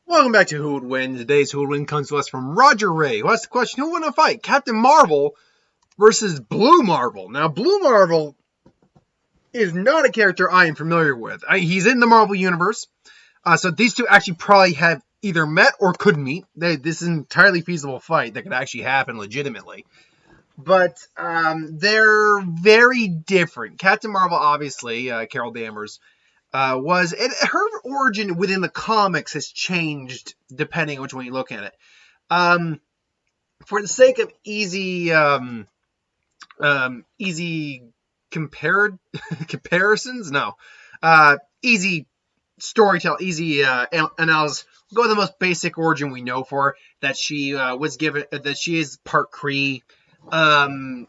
Welcome back to Who Would Win. Today's Who Would Win comes to us from Roger Ray, who asked the question, who would win a fight? Captain Marvel versus Blue Marvel. Now, Blue Marvel is not a character I am familiar with. He's in the Marvel Universe, so these two actually probably have either met or could meet. This is an entirely feasible fight that could actually happen legitimately. But they're very different. Captain Marvel, obviously, Carol Danvers, her origin within the comics has changed depending on which one you look at it. For the sake of easy comparisons, easy storytelling, easy analysis. We'll go with the most basic origin we know for her, that she was given, that she is part Kree, and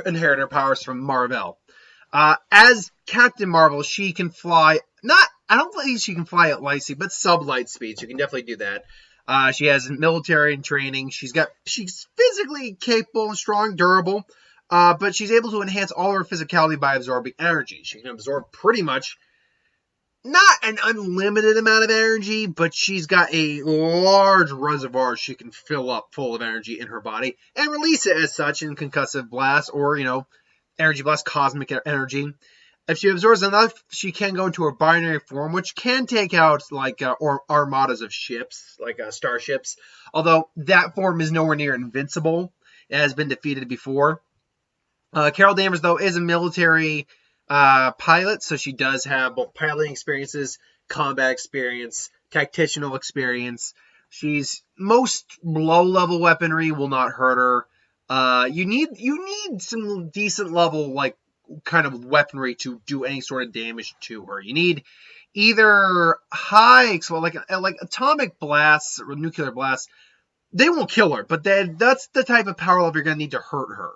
inherited her powers from Mar-Vell. As Captain Marvel, she can fly, I don't think she can fly at light speed, but sub-light speed. She can definitely do that. She has military training. She's physically capable and strong, durable, but she's able to enhance all her physicality by absorbing energy. She can absorb pretty much, not an unlimited amount of energy, but she's got a large reservoir she can fill up full of energy in her body and release it as such in concussive blast or, energy blast, cosmic energy. If she absorbs enough, she can go into her binary form, which can take out armadas of ships, like starships. Although that form is nowhere near invincible. It has been defeated before. Carol Danvers, though, is a military pilot, so she does have both piloting experiences, combat experience, tactical experience. Most low-level weaponry will not hurt her. You need some decent level, kind of weaponry to do any sort of damage to her. You need either like atomic blasts or nuclear blasts. They won't kill her, but that's the type of power level you're going to need to hurt her.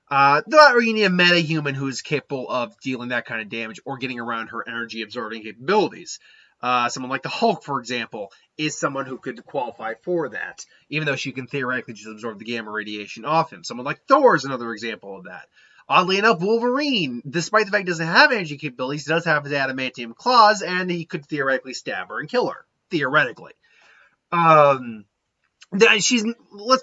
Or you need a metahuman who is capable of dealing that kind of damage or getting around her energy absorbing capabilities. Someone like the Hulk, for example, is someone who could qualify for that, even though she can theoretically just absorb the gamma radiation off him. Someone like Thor is another example of that. Oddly enough, Wolverine, despite the fact he doesn't have energy capabilities, does have his adamantium claws, and he could theoretically stab her and kill her. Theoretically. Let's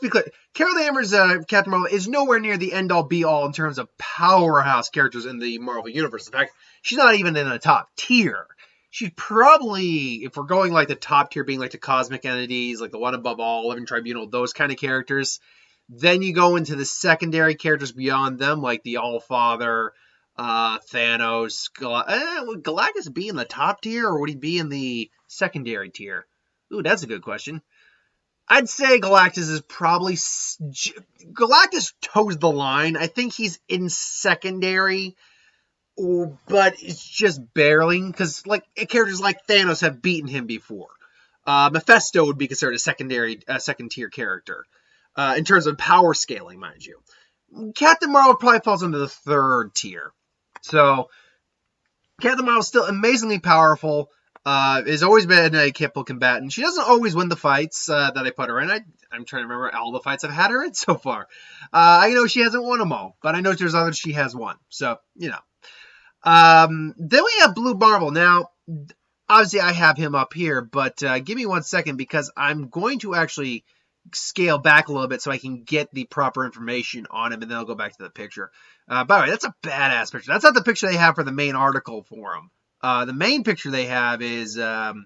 be clear. Carol Danvers, Captain Marvel, is nowhere near the end-all, be-all in terms of powerhouse characters in the Marvel Universe. In fact, she's not even in the top tier. She's probably, if we're going like the top tier being like the cosmic entities, like the One Above All, Living Tribunal, those kind of characters, then you go into the secondary characters beyond them, like the All-Father, Thanos. Would Galactus be in the top tier, or would he be in the secondary tier? Ooh, that's a good question. I'd say Galactus is probably... Galactus toes the line. I think he's in secondary, but it's just barely, because characters like Thanos have beaten him before. Mephisto would be considered a second-tier character, in terms of power scaling, mind you. Captain Marvel probably falls into the third tier. So, Captain Marvel is still amazingly powerful, has always been a capable combatant. She doesn't always win the fights that I put her in. I'm trying to remember all the fights I've had her in so far. I know she hasn't won them all, but I know there's others she has won. So, Then we have Blue Marvel. Now, obviously I have him up here, but give me 1 second because I'm going to actually scale back a little bit so I can get the proper information on him, and then I'll go back to the picture. By the way, that's a badass picture. That's not the picture they have for the main article for him. The main picture they have is the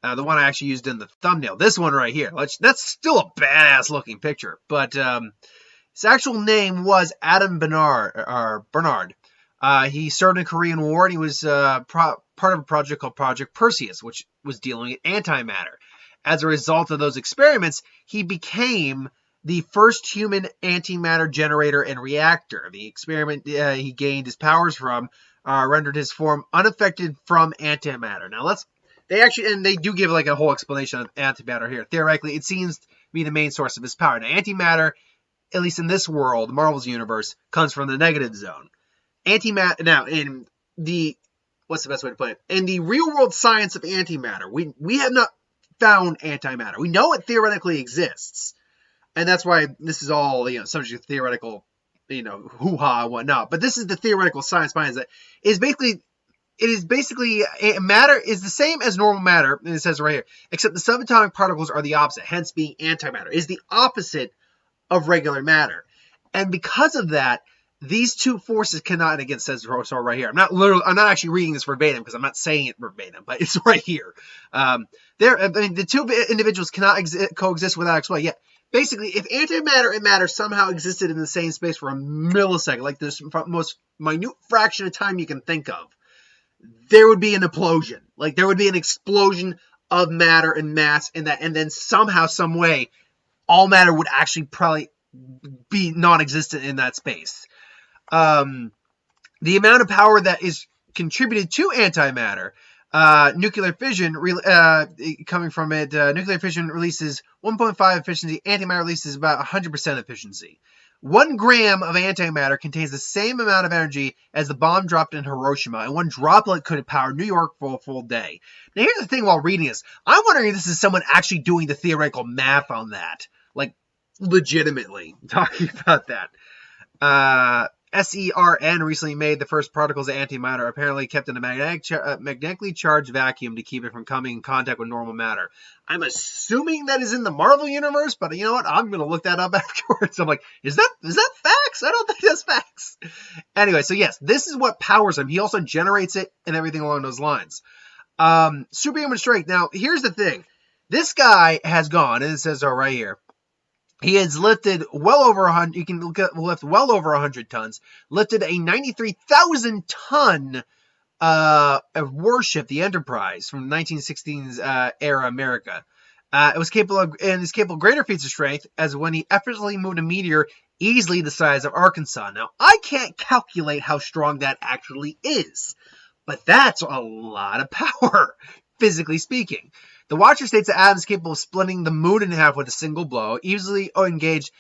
one I actually used in the thumbnail. This one right here. That's still a badass looking picture, but his actual name was Adam Bernard. He served in the Korean War, and he was part of a project called Project Perseus, which was dealing with antimatter. As a result of those experiments, he became the first human antimatter generator and reactor. The experiment he gained his powers from rendered his form unaffected from antimatter. Now they do give a whole explanation of antimatter here. Theoretically, it seems to be the main source of his power. Now, antimatter, at least in this world, Marvel's universe, comes from the negative zone. Antimatter. Now, what's the best way to put it? In the real world science of antimatter, we have not found antimatter. We know it theoretically exists, and that's why this is all subject to theoretical hoo-ha and whatnot. But this is the theoretical science behind it. Is basically it is basically matter is the same as normal matter, and it says right here, except the subatomic particles are the opposite, hence being antimatter. It is the opposite of regular matter. And because of that, these two forces cannot, and again, says so right here. I'm not actually reading this verbatim because I'm not saying it verbatim, but it's right here. The two individuals cannot coexist without exploding. Yeah, basically, if antimatter and matter somehow existed in the same space for a millisecond, like this most minute fraction of time you can think of, there would be an implosion. Like there would be an explosion of matter and mass, and then somehow, some way, all matter would actually probably be non-existent in that space. The amount of power that is contributed to antimatter, nuclear fission, coming from it, nuclear fission releases 1.5 efficiency, antimatter releases about 100% efficiency. 1 gram of antimatter contains the same amount of energy as the bomb dropped in Hiroshima, and 1 droplet could power New York for a full day. Now, here's the thing while reading this. I'm wondering if this is someone actually doing the theoretical math on that. Like, legitimately talking about that. CERN recently made the first particles of antimatter, apparently kept in a magnetically charged vacuum to keep it from coming in contact with normal matter. I'm assuming that is in the Marvel universe, but you know what? I'm going to look that up afterwards. I'm like, is that facts? I don't think that's facts. Anyway, so yes, this is what powers him. He also generates it and everything along those lines. Superhuman strength. Now, here's the thing. This guy has gone, and it says so right here. He has lifted well over 100. You can lift well over 100 tons. Lifted a 93,000 ton warship, the Enterprise, from 1916's era America. It was capable of greater feats of strength, as when he effortlessly moved a meteor easily the size of Arkansas. Now, I can't calculate how strong that actually is, but that's a lot of power, physically speaking. The Watcher states that Adam is capable of splitting the moon in half with a single blow, easily engaged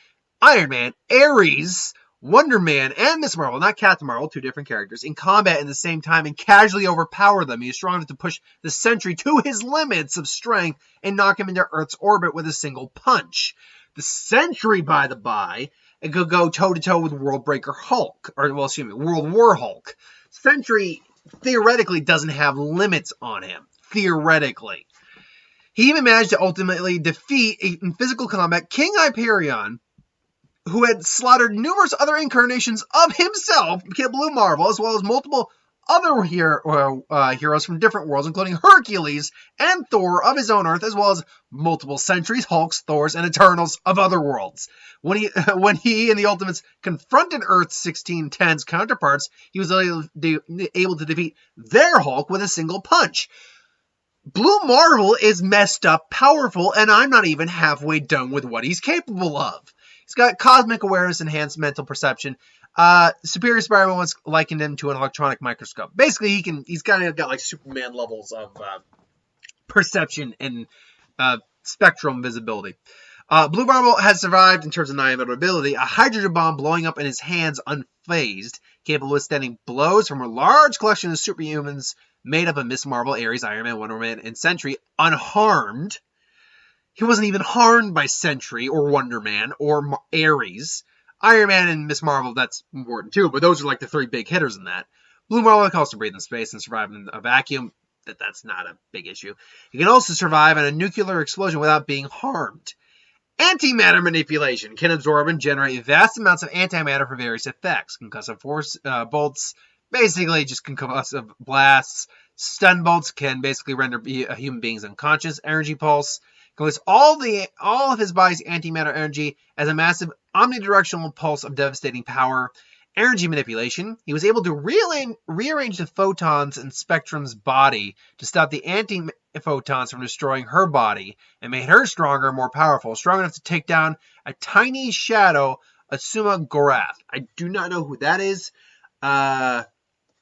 Iron Man, Ares, Wonder Man, and Miss Marvel, not Captain Marvel, 2 different characters, in combat at the same time and casually overpower them. He is strong enough to push the Sentry to his limits of strength and knock him into Earth's orbit with a single punch. The Sentry, by the by, could go toe-to-toe with World War Hulk. Sentry theoretically doesn't have limits on him. Theoretically. He even managed to ultimately defeat, in physical combat, King Hyperion, who had slaughtered numerous other incarnations of himself, Blue Marvel, as well as multiple other heroes from different worlds, including Hercules and Thor of his own Earth, as well as multiple Sentries, Hulks, Thors, and Eternals of other worlds. When he and the Ultimates confronted Earth's 1610's counterparts, he was able to defeat their Hulk with a single punch. Blue Marvel is messed up powerful, and I'm not even halfway done with what he's capable of. He's got cosmic awareness, enhanced mental perception. Superior Spider-Man once likened him to an electronic microscope. Basically, he's kind of got like Superman levels of perception and spectrum visibility. Blue Marvel has survived in terms of non-inevitability. A hydrogen bomb blowing up in his hands unfazed, capable of withstanding blows from a large collection of superhumans made up of Miss Marvel, Ares, Iron Man, Wonder Man, and Sentry, unharmed. He wasn't even harmed by Sentry or Wonder Man or Ares. Iron Man and Miss Marvel, that's important too, but those are like the 3 big hitters in that. Blue Marvel can also breathe in space and survive in a vacuum. That's not a big issue. He can also survive in a nuclear explosion without being harmed. Antimatter manipulation can absorb and generate vast amounts of antimatter for various effects. Concussive force bolts, basically just concussive blasts. Stun bolts can basically render human beings unconscious. Energy pulse goes all of his body's antimatter energy as a massive omnidirectional pulse of devastating power. Energy manipulation. He was able to rearrange the photons in Spectrum's body to stop the anti-photons from destroying her body and made her stronger and more powerful, strong enough to take down a tiny shadow, Asuma Gorath. I do not know who that is, but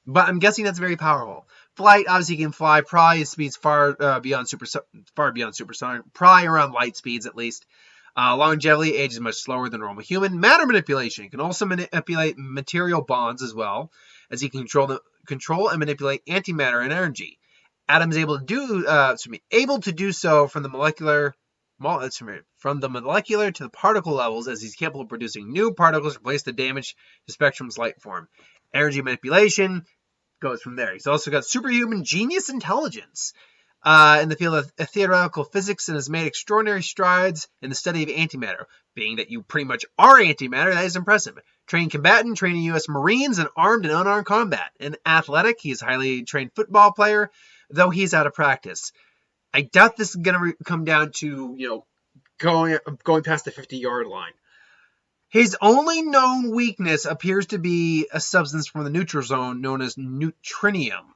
I'm guessing that's very powerful. Flight, obviously he can fly, probably his speeds far beyond supersonic, probably around light speeds at least. Longevity, age is much slower than normal human. Matter manipulation, he can also manipulate material bonds as well, as he can control and manipulate antimatter and energy. Adam is able to do so from the molecular to the particle levels, as he's capable of producing new particles to replace the damage to Spectrum's light form. Energy manipulation goes from there. He's also got superhuman genius intelligence in the field of theoretical physics and has made extraordinary strides in the study of antimatter. Being that you pretty much are antimatter, that is impressive. Trained combatant, training U.S. Marines in armed and unarmed combat. In athletic, he is a highly trained football player, though he's out of practice. I doubt this is going to come down to, going past the 50-yard line. His only known weakness appears to be a substance from the neutral zone known as neutrinium.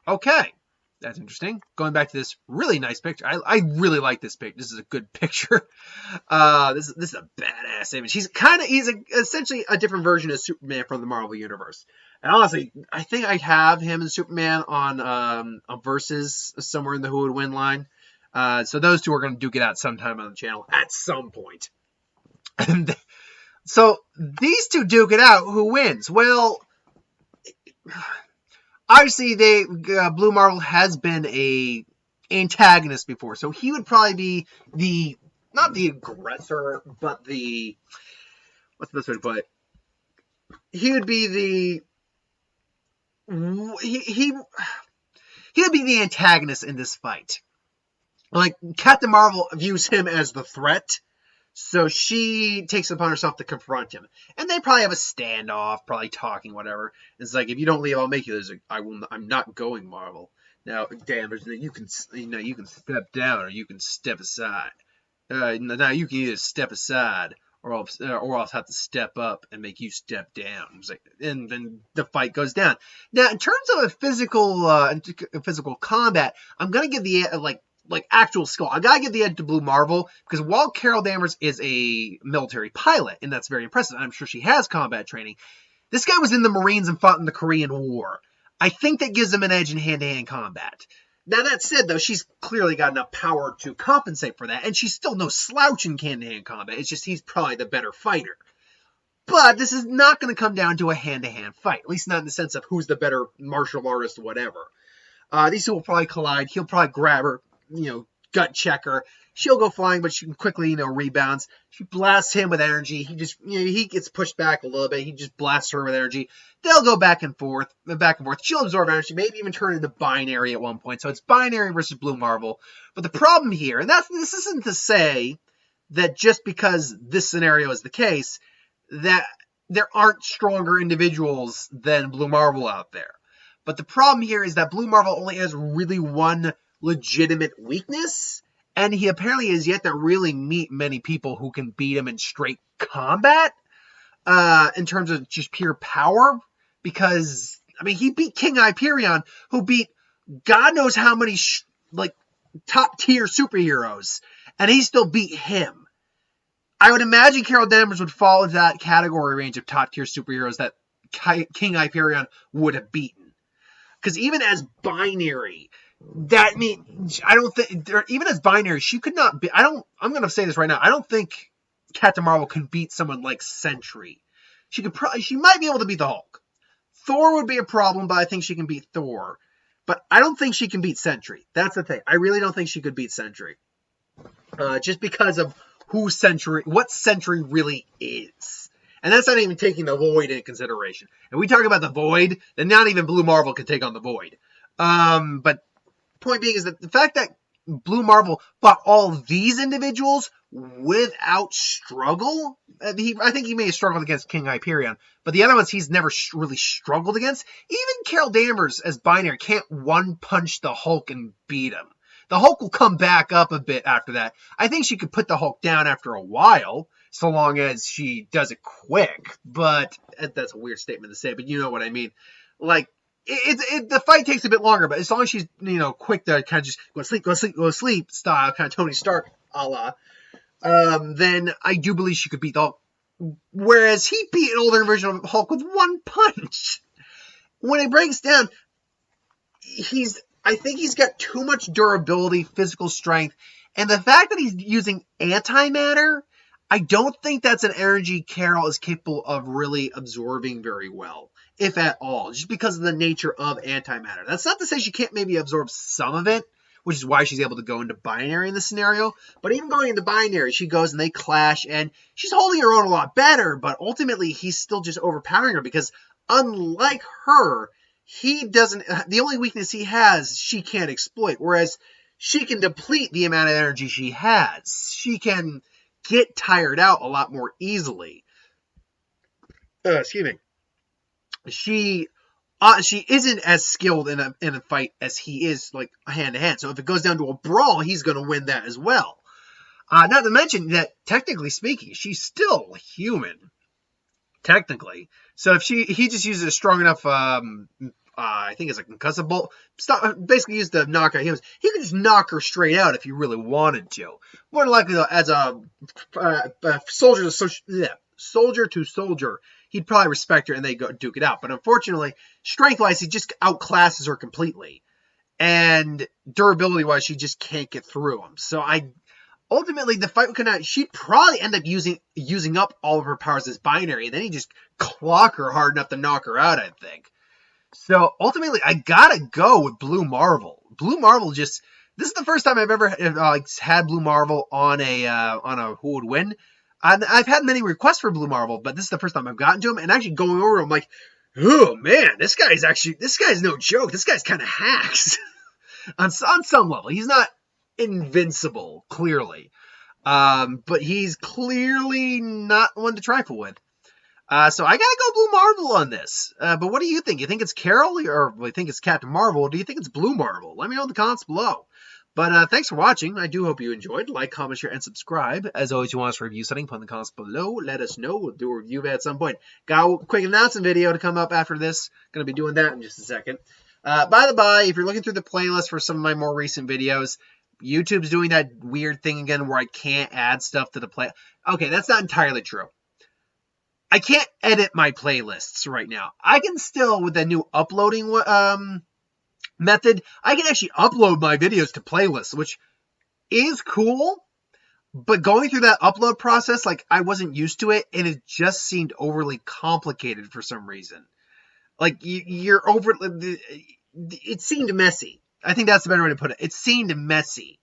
Okay. That's interesting. Going back to this really nice picture. I really like this picture. This is a good picture. This is a badass image. He's essentially a different version of Superman from the Marvel Universe. And honestly, I think I have him and Superman on a Versus somewhere in the Who Would Win line. So those two are going to duke it out sometime on the channel at some point. And so these two duke it out. Who wins? Well, obviously, Blue Marvel has been a antagonist before, so he would probably be not the aggressor, but what's the best way to put it? He would be he would be the antagonist in this fight. Like, Captain Marvel views him as the threat, so she takes it upon herself to confront him. And they probably have a standoff, probably talking, whatever. It's like, if you don't leave, I'll make you. There's like, I'm not going, Marvel. Now, Danvers, you can step down or you can step aside. Now you can either step aside or I'll have to step up and make you step down. It's like, and then the fight goes down. Now, in terms of a physical combat, I'm gonna give the like actual skill. I gotta give the edge to Blue Marvel, because while Carol Danvers is a military pilot, and that's very impressive, I'm sure she has combat training, this guy was in the Marines and fought in the Korean War. I think that gives him an edge in hand-to-hand combat. Now, that said, though, she's clearly got enough power to compensate for that, and she's still no slouch in hand-to-hand combat. It's just he's probably the better fighter. But this is not going to come down to a hand-to-hand fight, at least not in the sense of who's the better martial artist or whatever. These two will probably collide. He'll probably grab her, gut check her. She'll go flying, but she can quickly, rebounds. She blasts him with energy. He just, he gets pushed back a little bit. He just blasts her with energy. They'll go back and forth. She'll absorb energy, maybe even turn into binary at one point. So it's binary versus Blue Marvel. But the problem here, and this isn't to say that just because this scenario is the case, that there aren't stronger individuals than Blue Marvel out there. But the problem here is that Blue Marvel only has really one legitimate weakness, and he apparently has yet to really meet many people who can beat him in straight combat, in terms of just pure power, because, he beat King Hyperion, who beat God knows how many, top-tier superheroes, and he still beat him. I would imagine Carol Danvers would fall into that category range of top-tier superheroes that King Hyperion would have beaten. Because even as binary, I don't think, even as binary, she could not be, I'm going to say this right now, I don't think Captain Marvel can beat someone like Sentry. She might be able to beat the Hulk. Thor would be a problem, but I think she can beat Thor. But I don't think she can beat Sentry. That's the thing. I really don't think she could beat Sentry. Just because of what Sentry really is. And that's not even taking the Void into consideration. And we talk about the Void, then not even Blue Marvel can take on the Void. But point being is that the fact that Blue Marvel fought all these individuals without struggle, I think he may have struggled against King Hyperion, but the other ones he's never really struggled against. Even Carol Danvers as binary can't one-punch the Hulk and beat him. The Hulk will come back up a bit after that. I think she could put the Hulk down after a while, so long as she does it quick, but that's a weird statement to say, but you know what I mean. The fight takes a bit longer, but as long as she's, quick to kind of just go to sleep style, kind of Tony Stark a la, then I do believe she could beat the Hulk. Whereas he beat an older version of Hulk with one punch. When it breaks down, I think he's got too much durability, physical strength, and the fact that he's using antimatter, I don't think that's an energy Carol is capable of really absorbing very well, if at all, just because of the nature of antimatter. That's not to say she can't maybe absorb some of it, which is why she's able to go into binary in this scenario. But even going into binary, she goes and they clash, and she's holding her own a lot better, but ultimately he's still just overpowering her because unlike her, he doesn't, the only weakness he has, she can't exploit. Whereas she can deplete the amount of energy she has. She can get tired out a lot more easily. Excuse me. She isn't as skilled in a fight as he is, like, hand to hand. So if it goes down to a brawl, he's going to win that as well. Not to mention that, technically speaking, she's still human. Technically. So if he just uses a strong enough, I think it's a concussive bolt, basically use the knockout humans, he could just knock her straight out if he really wanted to. More than likely, though, as a soldier to soldier, he'd probably respect her and they'd go duke it out. But unfortunately, strength-wise, he just outclasses her completely. And durability-wise, she just can't get through him. So ultimately, the fight with Kunai, she'd probably end up using up all of her powers as binary, and then he'd just clock her hard enough to knock her out, I think. So ultimately, I gotta go with Blue Marvel. Blue Marvel this is the first time I've ever had Blue Marvel on a who would win. I've had many requests for Blue Marvel, but this is the first time I've gotten to him, and actually going over, I'm like, oh man, this guy's no joke. This guy's kind of hacks on some level. He's not invincible, clearly, but he's clearly not one to trifle with. So I gotta go Blue Marvel on this. But what do you think? You think it's Carol, or you think it's Captain Marvel? Or do you think it's Blue Marvel? Let me know in the comments below. But thanks for watching. I do hope you enjoyed. Like, comment, share, and subscribe. As always, you want us to review something, put in the comments below. Let us know. We'll do a review of it at some point. Got a quick announcement video to come up after this. Going to be doing that in just a second. By the by, if you're looking through the playlist for some of my more recent videos, YouTube's doing that weird thing again where I can't add stuff to the play. Okay, that's not entirely true. I can't edit my playlists right now. I can still, with the new uploading method, I can actually upload my videos to playlists, which is cool. But going through that upload process, like, I wasn't used to it, and it just seemed overly complicated for some reason. Like, it seemed messy. I think that's the better way to put it. It seemed messy.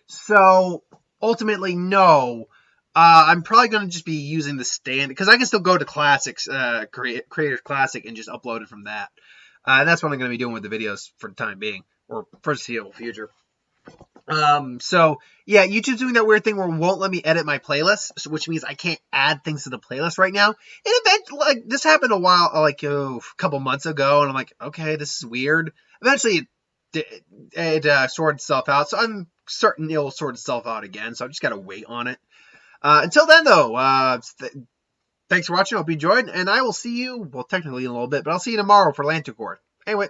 So, ultimately, no. I'm probably going to just be using the stand, because I can still go to Classics, Creators Classic, and just upload it from that. And that's what I'm going to be doing with the videos for the time being, or for the foreseeable future. So, yeah, YouTube's doing that weird thing where it won't let me edit my playlist, which means I can't add things to the playlist right now. And eventually, this happened a couple months ago, and I'm like, okay, this is weird. Eventually, it sorted itself out, so I'm certain it'll sort itself out again, so I've just got to wait on it. Until then, though, thanks for watching. I hope you enjoyed, and I will see you, well, technically in a little bit, but I'll see you tomorrow for Lanticore. Anyway.